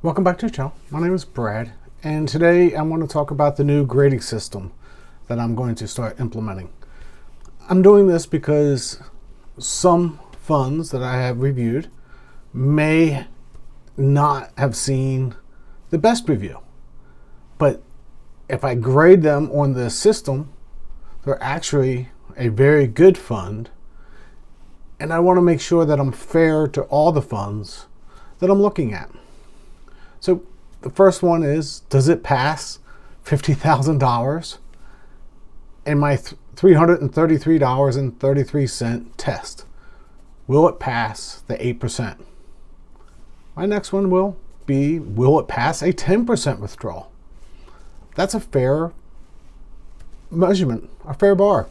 Welcome back to the channel. My name is Brad, and today I want to talk about the new grading system that I'm going to start implementing. I'm doing this because some funds that I have reviewed may not have seen the best review, but if I grade them on this system, they're actually a very good fund, and I want to make sure that I'm fair to all the funds that I'm looking at. So the first one is, does it pass $50,000 in my $333.33 test? Will it pass the 8%? My next one will be, will it pass a 10% withdrawal? That's a fair measurement, a fair bar.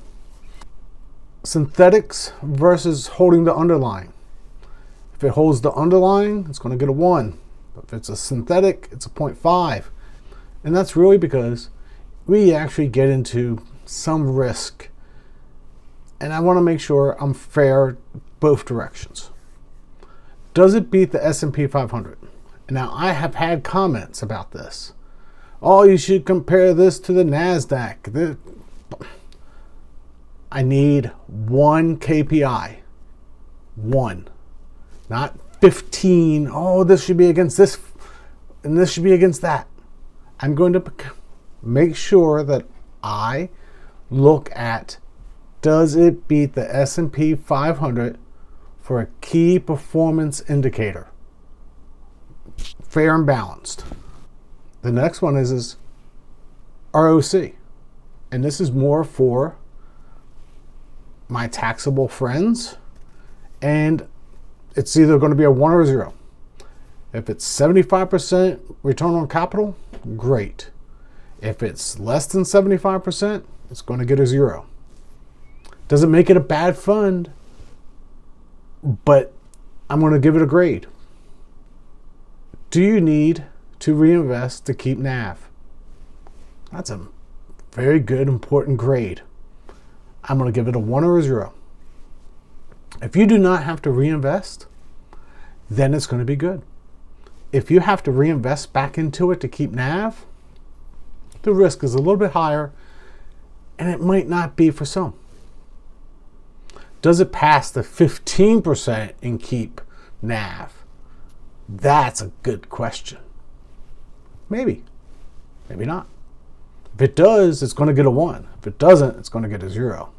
Synthetics versus holding the underlying. If it holds the underlying, it's going to get a 1. If it's a synthetic, it's a 0.5. And that's really because we actually get into some risk. And I want to make sure I'm fair both directions. Does it beat the S&P 500? Now, I have had comments about this. Oh, you should compare this to the NASDAQ. I need one KPI. One. Not 15, oh, this should be against this, and this should be against that. I'm going to make sure that I look at, does it beat the S&P 500 for a key performance indicator? Fair and balanced. The next one is ROC. And this is more for my taxable friends, and it's either going to be a 1 or a 0. If it's 75% return on capital, great. If it's less than 75%, it's going to get a 0. Doesn't make it a bad fund, but I'm going to give it a grade. Do you need to reinvest to keep NAV? That's a very good, important grade. I'm going to give it a 1 or a 0. If you do not have to reinvest, then it's going to be good. If you have to reinvest back into it to keep NAV, the risk is a little bit higher, and it might not be for some. Does it pass the 15% in keep NAV? That's a good question. Maybe. Maybe not. If it does, it's going to get a 1. If it doesn't, it's going to get a 0.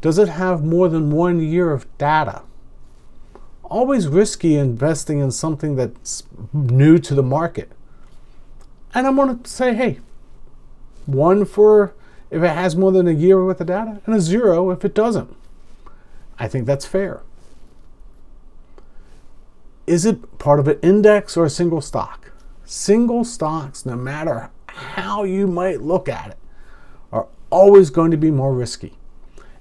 Does it have more than 1 year of data? Always risky investing in something that's new to the market. And I'm going to say, hey, 1 for if it has more than a year worth of data, and a 0 if it doesn't. I think that's fair. Is it part of an index or a single stock? Single stocks, no matter how you might look at it, are always going to be more risky.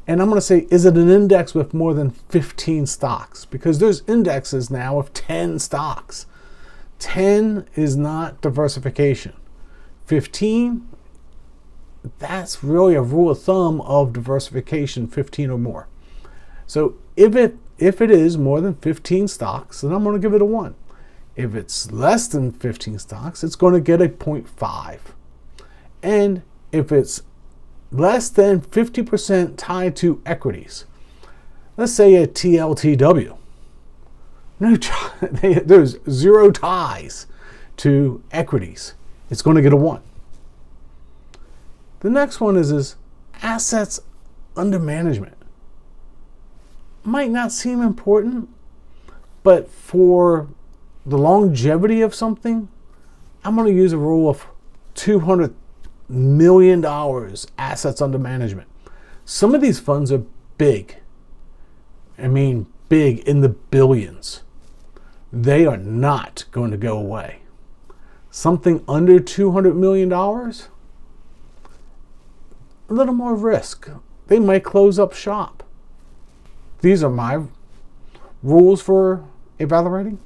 And I'm going to say, is it an index with more than 15 stocks? Because there's indexes now of 10 stocks. 10 is not diversification. 15, that's really a rule of thumb of diversification, 15 or more. So if it is more than 15 stocks, then I'm going to give it a 1. If it's less than 15 stocks, it's going to get a 0.5. And if it's less than 50% tied to equities, let's say a TLTW, there's 0 ties to equities, it's going to get a 1. The next one is assets under management. Might not seem important, but for the longevity of something, I'm going to use a rule of $200 million assets under management. Some of these funds are big. I mean, big in the billions. They are not going to go away. Something under $200 million, a little more risk. They might close up shop. These are my rules for evaluating,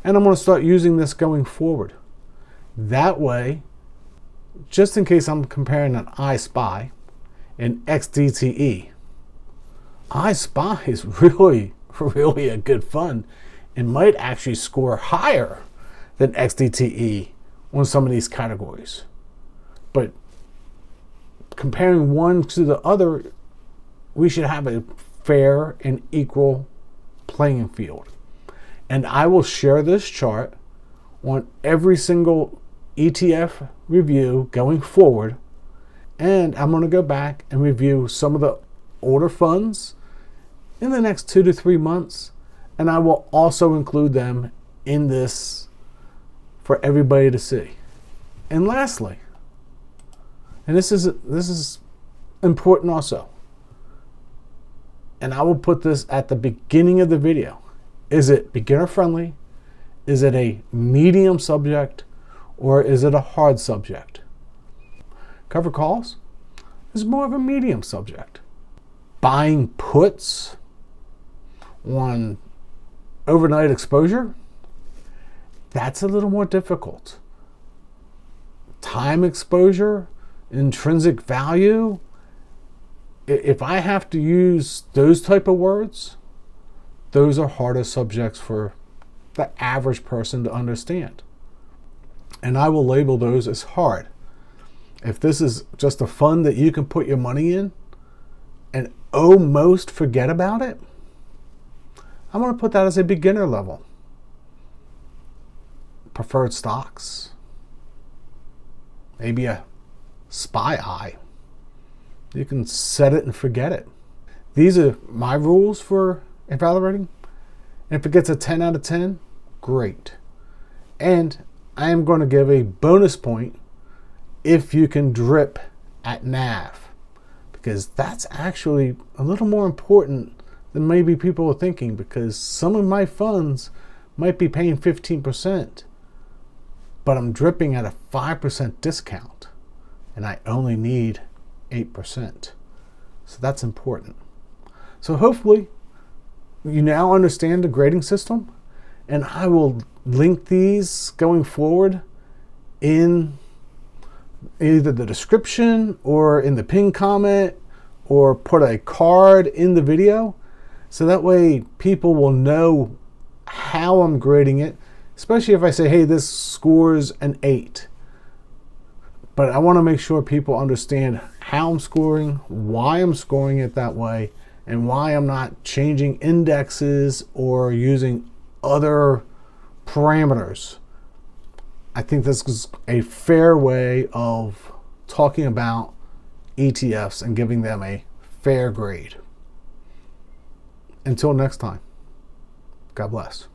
and I'm going to start using this going forward. That way, just in case I'm comparing an iSpy and XDTE, iSpy is really a good fund. and might actually score higher than XDTE on some of these categories. But comparing one to the other, we should have a fair and equal playing field. And I will share this chart on every single ETF review going forward. And I'm going to go back and review some of the older funds in the next 2 to 3 months. And I will also include them in this for everybody to see. And lastly, and this is important also, and I will put this at the beginning of the video. Is it beginner friendly? Is it a medium subject? Or is it a hard subject? Covered calls is more of a medium subject. Buying puts on overnight exposure, that's a little more difficult. Time exposure, intrinsic value, if I have to use those type of words, those are harder subjects for the average person to understand. And I will label those as hard. If this is just a fund that you can put your money in and almost forget about it, I'm going to put that as a beginner level. Preferred stocks, maybe a SPY eye. You can set it and forget it. These are my rules for evaluating. And if it gets a 10 out of 10, great. And I am going to give a bonus point if you can drip at NAV, because that's actually a little more important than maybe people are thinking, because some of my funds might be paying 15%, but I'm dripping at a 5% discount and I only need 8%. So that's important. So hopefully you now understand the grading system, and I will link these going forward in either the description or in the pinned comment, or put a card in the video, so that way people will know how I'm grading it, especially if I say, hey, this scores an 8. But I want to make sure people understand how I'm scoring, why I'm scoring it that way, and why I'm not changing indexes or using other parameters. I think this is a fair way of talking about ETFs and giving them a fair grade. Until next time, God bless.